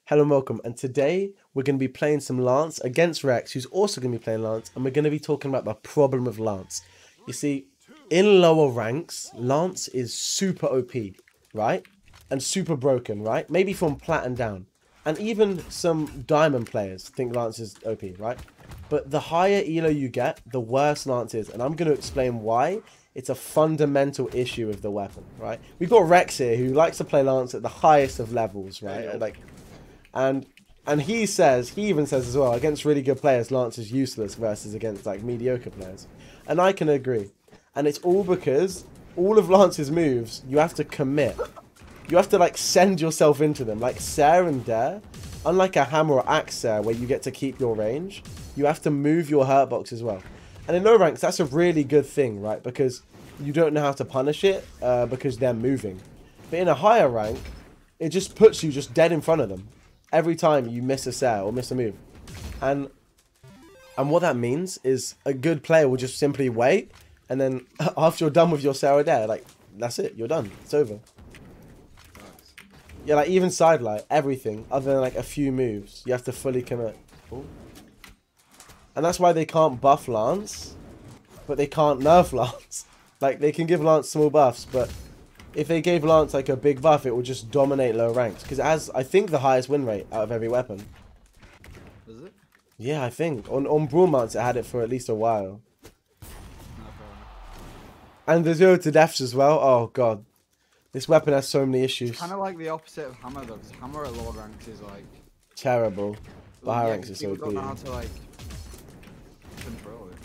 Hello and welcome, and today we're going to be playing some Lance against Rex, who's also going to be playing Lance, and we're going to be talking about the problem of Lance. You see, in lower ranks, Lance is super OP, right? And super broken, right? Maybe from plat and down. And even some diamond players think Lance is OP, right? But the higher elo you get, the worse Lance is, and I'm going to explain why. It's a fundamental issue with the weapon, right? We've got Rex here, who likes to play Lance at the highest of levels, right? And he even says as well, against really good players, Lance is useless versus against like mediocre players. And I can agree. And it's all because all of Lance's moves, you have to commit. You have to like send yourself into them. Like Sair and Dare, unlike a hammer or axe Sair where you get to keep your range, you have to move your hurt box as well. And in low ranks, that's a really good thing, right? Because you don't know how to punish it because they're moving. But in a higher rank, it just puts you just dead in front of them every time you miss a Sair or miss a move. And what that means is a good player will just simply wait, and then after you're done with your Sair or Dare, like, that's it, you're done. It's over. Yeah, like even sidelight, everything, other than like a few moves, you have to fully commit. Ooh. And that's why they can't buff Lance, but they can't nerf Lance. Like, they can give Lance small buffs, but if they gave Lance, like, a big buff, it would just dominate low ranks. Because it has, I think, the highest win rate out of every weapon. Is it? Yeah, I think. On Brawl Mounts, it had it for at least a while. And the 0 to deaths as well. Oh, God. This weapon has so many issues. It's kind of like the opposite of Hammer, though, because Hammer at low ranks is, like... terrible. But high ranks is so cool. Don't know how to, like... control it.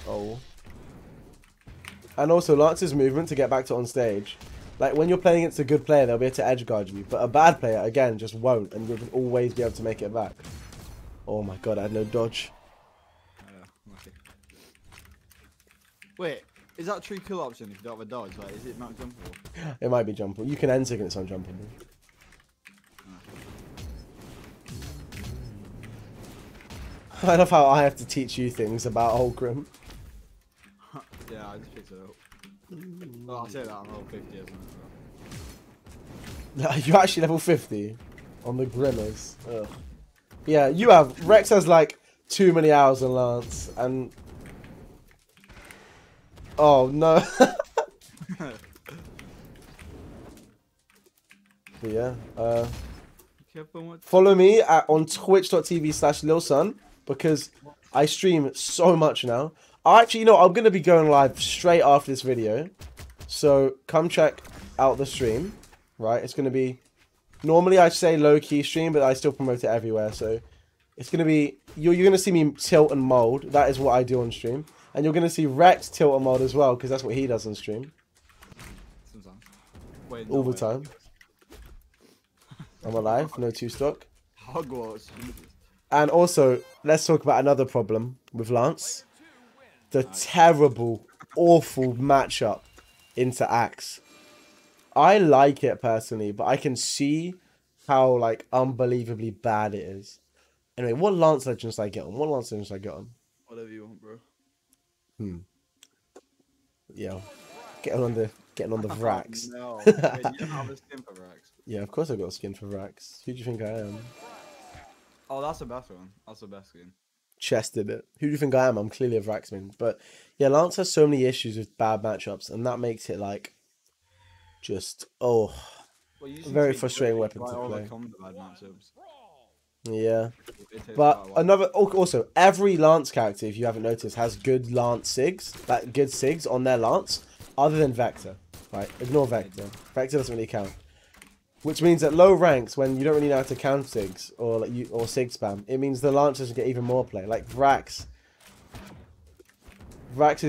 Oh. And also Lance's movement to get back to on stage. Like when you're playing against a good player, they'll be able to edge guard you. But a bad player, again, just won't. And you'll always be able to make it back. Oh my god, I had no dodge. Okay. Wait, is that true kill option if you don't have a dodge? Like, is it not jumpable? It might be jumpable. You can enter against unjumpable. I love how I have to teach you things about Holgrim. Yeah, I just picked it up. Well, I'll say that I'm level 50 or something. You're actually level 50 on the Grimmers. Ugh. Yeah, you have. Rex has like too many hours on Lance, and oh no. But yeah. Follow me on twitch.tv/lilsunn because I stream so much now. Actually, you know, I'm going to be going live straight after this video. So come check out the stream, right? It's going to be... normally I say low-key stream, but I still promote it everywhere. So it's going to be... You're going to see me tilt and mold. That is what I do on stream. And you're going to see Rex tilt and mold as well, because that's what he does on stream. Sometimes. Wait, all the time. I'm alive, no two-stock. Hogwarts. And also, let's talk about another problem with Lance. The terrible, awful matchup into Axe. I like it personally, but I can see how like unbelievably bad it is. Anyway, what Lance Legends I get on? What Lance Legends I get on? Whatever you want, bro. Yeah. Getting on the Vrax. No. Wait, you don't have a skin for Vrax. Yeah, of course I got a skin for Vrax. Who do you think I am? Oh, that's the best one. That's the best skin. Chested it. Who do you think I am? I'm clearly a Vraxman. But yeah, Lance has so many issues with bad matchups, and that makes it like just a very frustrating weapon to play. Yeah. But also every Lance character, if you haven't noticed, has good Lance sigs, like good sigs on their Lance, other than Vector. Right? Ignore Vector. Vector doesn't really count. Which means at low ranks, when you don't really know how to count sigs or like or sig spam, it means the Lancers get even more play. Like Vrax's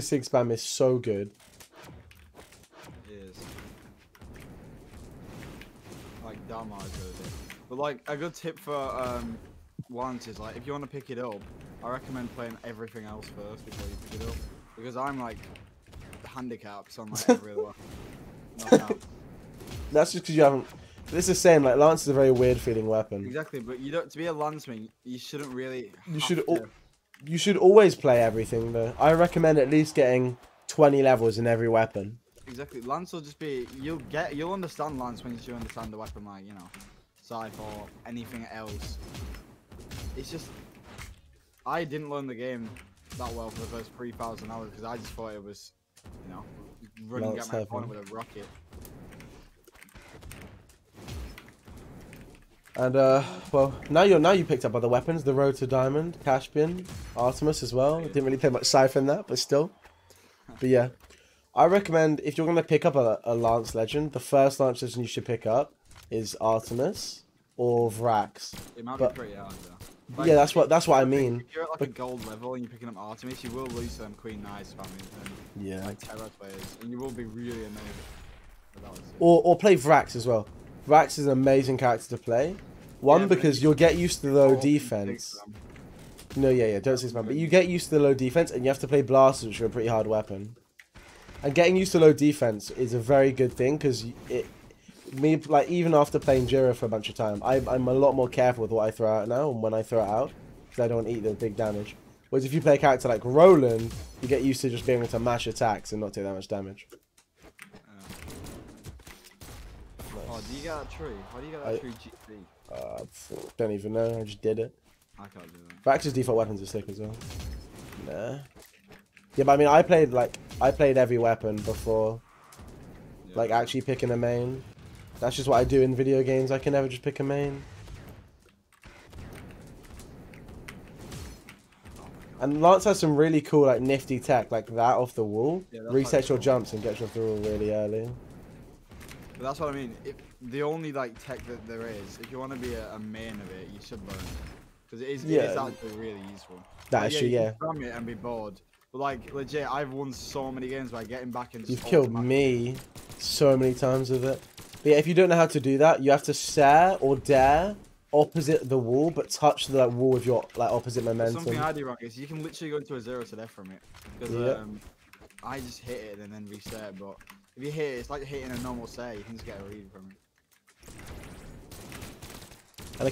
sig spam is so good. It is. Like damn, I but like a good tip for Lance is like if you want to pick it up, I recommend playing everything else first before you pick it up because I'm like handicapped on like every one. That's just because you haven't. This is the same. Like Lance is a very weird feeling weapon. Exactly, but you don't. To be a lanceman, you shouldn't really. You should always play everything though. I recommend at least getting 20 levels in every weapon. exactly. Lance will just be you'll understand Lance when you understand the weapon, like, you know, Scythe or anything else. It's just I didn't learn the game that well for the first 3,000 hours because I just thought it was, you know, running at my opponent with a rocket. And well, now you picked up other weapons: the Road to Diamond, Cash Bin, Artemis as well. Didn't really play much Scythe in that, but still. But yeah, I recommend if you're gonna pick up a Lance Legend, the first Lance Legend you should pick up is Artemis or Vrax. It might be pretty hard though. Like, yeah, that's what I mean. If you're at like a gold level and you're picking up Artemis, you will lose to them Queen Knights family and like terror players, and you will be really amazing. Or play Vrax as well. Vrax is an amazing character to play. One, because you'll get used to the low defense. No, yeah, don't say spam. But you get used to the low defense, and you have to play blasters, which are a pretty hard weapon. And getting used to low defense is a very good thing, because like even after playing Jira for a bunch of time, I'm a lot more careful with what I throw out now and when I throw it out, because I don't want to eat the big damage. Whereas if you play a character like Roland, you get used to just being able to mash attacks and not take that much damage. Oh, do you get that tree? How do you get that tree GP? Don't even know. I just did it. I can't do that. Vrax's default weapons are sick as well. Nah. Yeah, but I mean, I played every weapon before, like actually picking a main. That's just what I do in video games. I can never just pick a main. And Lance has some really cool, like nifty tech, like that off the wall. Yeah, resets your jumps and gets you off the wall really early. But that's what I mean. The only like tech that there is, if you want to be a main of it, you should learn it, because it is actually really useful. That's true, you can spam it and be bored. But like legit, I've won so many games by getting back and. You've killed me so many times with it. But yeah, if you don't know how to do that, you have to stare or dare opposite the wall, but touch the wall with your like opposite momentum. Something I do wrong is you can literally go into a 0 to death from it, because I just hit it and then reset. But if you hit it, it's like hitting a normal set. You can just get a read from it. And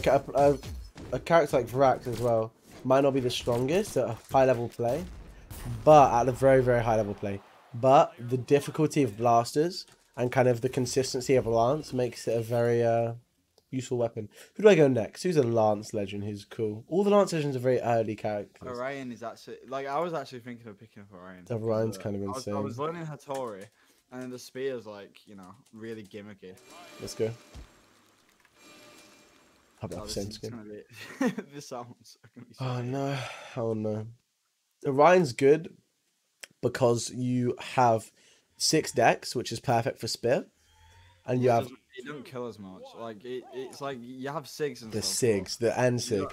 a character like Vrax as well might not be the strongest at a high level play, but at a very, very high level play. But the difficulty of blasters and kind of the consistency of Lance makes it a very useful weapon. Who do I go next? Who's a Lance legend who's cool? All the Lance legends are very early characters. Orion is actually, like, I was actually thinking of picking up Orion. Orion's kind of insane. I was learning Hattori, and then the spear's like, you know, really gimmicky. Let's go. How about same skin? This sounds gonna be so oh no. Orion's good because you have 6 decks, which is perfect for spear, and you have. It don't kill as much. Like it's like you have SIGs and the stuff. SIGs, the and SIG.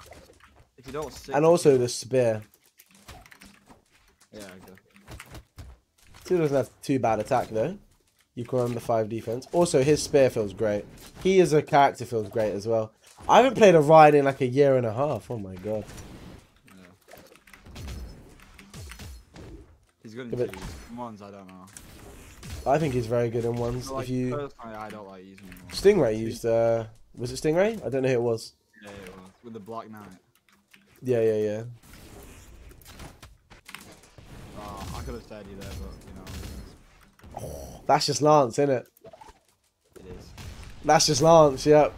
If you don't SIG, and also the spear. Yeah, okay. Still doesn't have too bad attack though. You can run the 5 defense. Also, his spear feels great. He as a character feels great as well. I haven't played Orion in like a year and a half. Oh my god. Yeah. He's good in ones, I don't know. I think he's very good in ones. Like, if you personally, I don't like using him. Stingray used was it Stingray? I don't know who it was. Yeah, it was with the Black Knight. Yeah. Oh, I could have stayed you there, but you know. Oh, that's just Lance, isn't it? It is. That's just Lance, yep.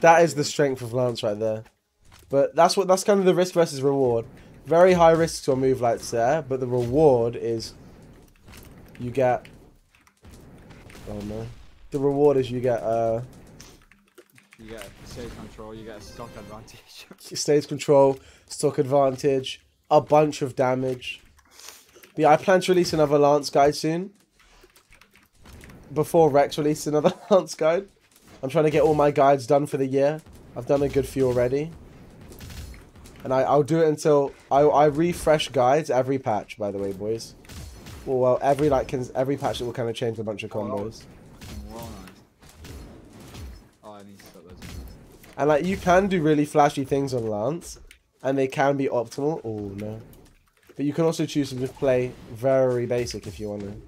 That is the strength of Lance right there. But that's kind of the risk versus reward. Very high risk to a move like Sarah, but the reward is you get. Oh no. The reward is you get stage control, you get a stock advantage. Stage control, stock advantage, a bunch of damage. But yeah, I plan to release another Lance guide soon. Before Rex released another Lance guide. I'm trying to get all my guides done for the year. I've done a good few already. And I'll do it until I refresh guides every patch, by the way, boys. Well, every patch it will kind of change a bunch of combos. I need to stop those. And like you can do really flashy things on Lance, and they can be optimal. Oh no. But you can also choose to just play very basic if you want to.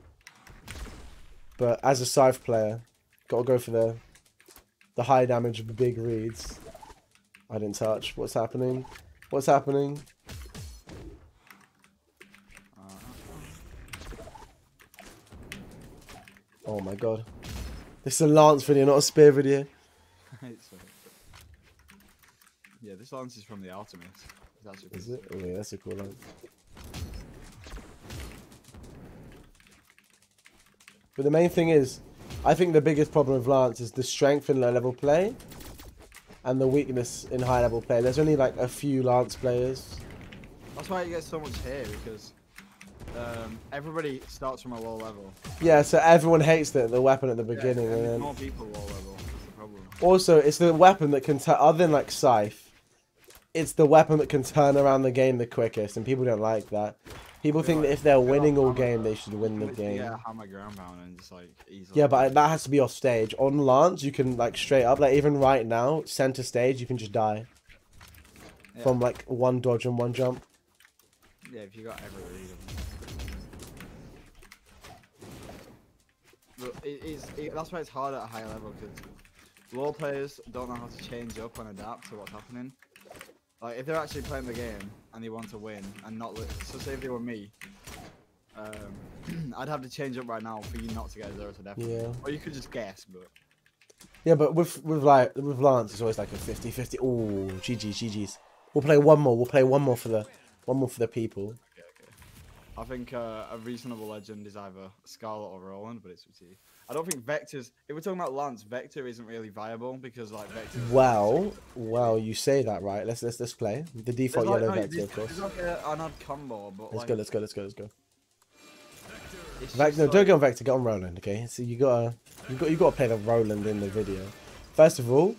But as a Scythe player, gotta go for the high damage big reads. I didn't touch. What's happening? What's happening? Oh my god. This is a lance video, not a spear video. Yeah, this lance is from the Artemis. Is it? Oh yeah, that's a cool lance. But the main thing is, I think the biggest problem with lance is the strength in low level play and the weakness in high level play. There's only like a few lance players. That's why you get so much here, because everybody starts from a low level. Yeah, so everyone hates the weapon at the beginning. Yeah, and then... more people low level. That's the problem. Also, it's the weapon that can, other than like Scythe, it's the weapon that can turn around the game the quickest, and people don't like that. People think that if they're winning all game, they should win the game. Yeah, hammer ground pound and just like easily. Yeah, but that has to be off stage. On Lance, you can like straight up, like even right now, center stage, you can just die from like one dodge and one jump. Yeah, if you got every read of them. That's why it's hard at a higher level, because low players don't know how to change up and adapt to what's happening. Like, if they're actually playing the game and they want to win and not... So say if they were me, I'd have to change up right now for you not to get 0 to death. Yeah. Or you could just guess, but... Yeah, but with Lance, it's always like a 50-50. Oh, GG's. We'll play one more. We'll play one more for the people. Okay. I think a reasonable legend is either Scarlet or Roland, but it's up to you. I don't think Vector's... If we're talking about Lance, Vector isn't really viable, because, like, Vector... Well, you say that, right? Let's play. The default yellow Vector, of course. It's like an odd combo, but Let's go. Vector, no, don't get on Vector, get on Roland, okay? So you gotta play the Roland in the video. First of all,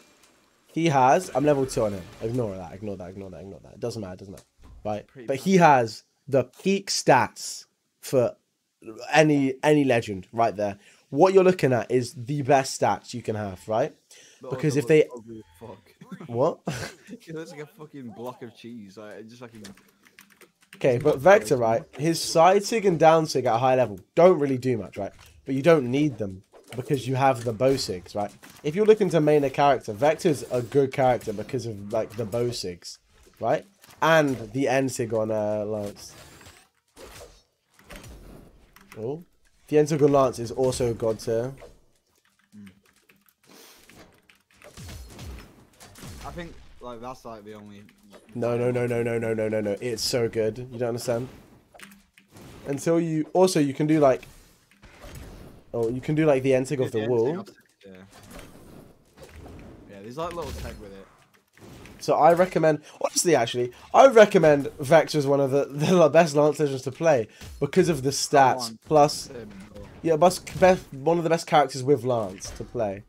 he has... I'm level 2 on him. Ignore that. It doesn't matter. Right? But he has the peak stats for any legend right there. What you're looking at is the best stats you can have, right? Because if they... What? It looks like a fucking block of cheese. Okay, but Vector, right? His side sig and down sig at a high level don't really do much, right? But you don't need them because you have the bow sigs, right? If you're looking to main a character, Vector's a good character because of like the bow sigs, right? And the end sig on Lance. Oh. The end sig on Lance is also god tier. I think like that's like the only... No. It's so good. You don't understand? Until you... Also, you can do like... Oh, you can do like the end sig of the wall. Yeah, there's like little tech with it. So I recommend... Honestly, actually, I recommend Vector as one of the best Lance legends to play. Because of the stats. Plus... Yeah, one of the best characters with Lance to play.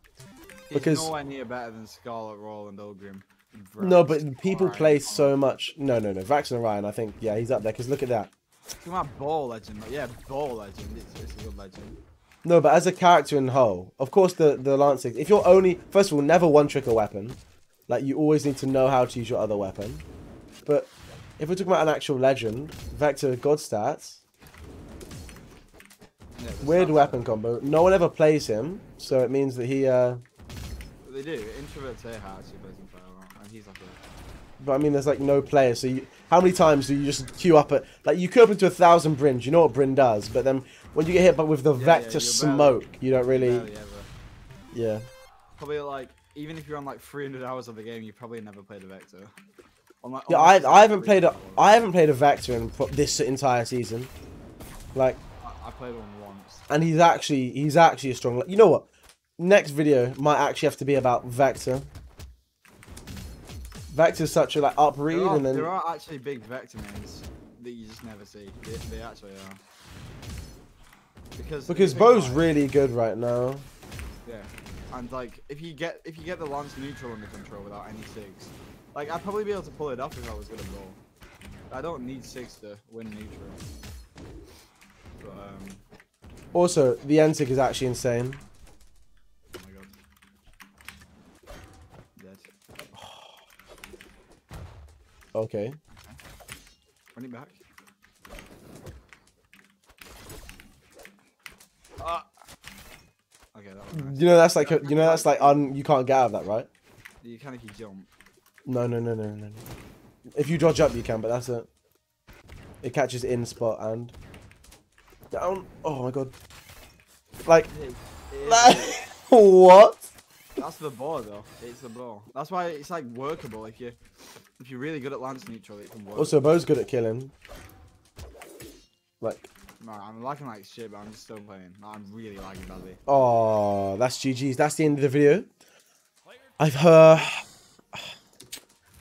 Because... He's nowhere near better than Scarlet, Roland, Ogrim. No, but people play so much. No. Vax and Orion, I think, yeah, he's up there. Because look at that. Talking about Ball Legend. Yeah, Ball Legend. It's a good legend. No, but as a character in whole, of course the Lance... If you're only... First of all, never one-trick a weapon. Like, you always need to know how to use your other weapon. But if we're talking about an actual legend, Vector, god stats... Yeah, weird weapon combo. No one ever plays him, so it means that he... They do. Introvert Teha actually plays him quite a lot, and he's like a... But I mean, there's like no player, so how many times do you just queue up at... Like, you queue up into 1,000 Brins, you know what Brin does, but then when you get hit with the Vector smoke, you don't really... Yeah. Probably like, even if you're on like 300 hours of the game, you probably never played a Vector. Like, yeah, I haven't played a Vector in this entire season. Like... I played one once. And he's actually a strong... You know what? Next video might actually have to be about Vector. Vector's such a like up read, and then there are actually big Vector mains that you just never see. They actually are. Because Bo's really good right now. Yeah, and like if you get the Lance neutral under control without any sigs, like I'd probably be able to pull it off if I was good at Bow. I don't need sigs to win neutral. But also the Entig is actually insane. Okay. Run it back. Okay, that was nice. You know that's like you can't get out of that, right? You can if you jump. No. If you dodge up, you can, but that's it. It catches in spot and down. Oh my god. Like, It is. what? That's the ball though. It's the ball. That's why it's like workable if you're really good at lance neutral. It can work. Also, Bo's good at killing. Like, No, I'm lagging like shit, but I'm just still playing. No, I'm really lagging badly. oh, that's GG's. That's the end of the video.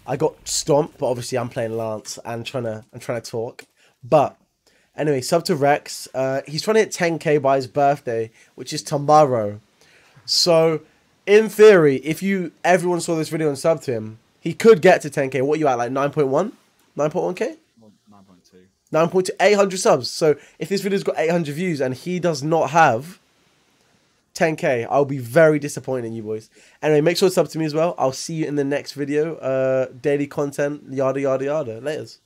I got stomped, but obviously I'm playing Lance and trying to talk. But anyway, sub to Rex. He's trying to hit 10k by his birthday, which is tomorrow. So, in theory, if everyone saw this video and subbed to him, he could get to 10k. What are you at, like 9.1? 9.1k? 9.2. 9.2, 800 subs. So, if this video's got 800 views and he does not have 10k, I'll be very disappointed in you boys. Anyway, make sure to sub to me as well. I'll see you in the next video. Daily content, yada, yada, yada. Laters.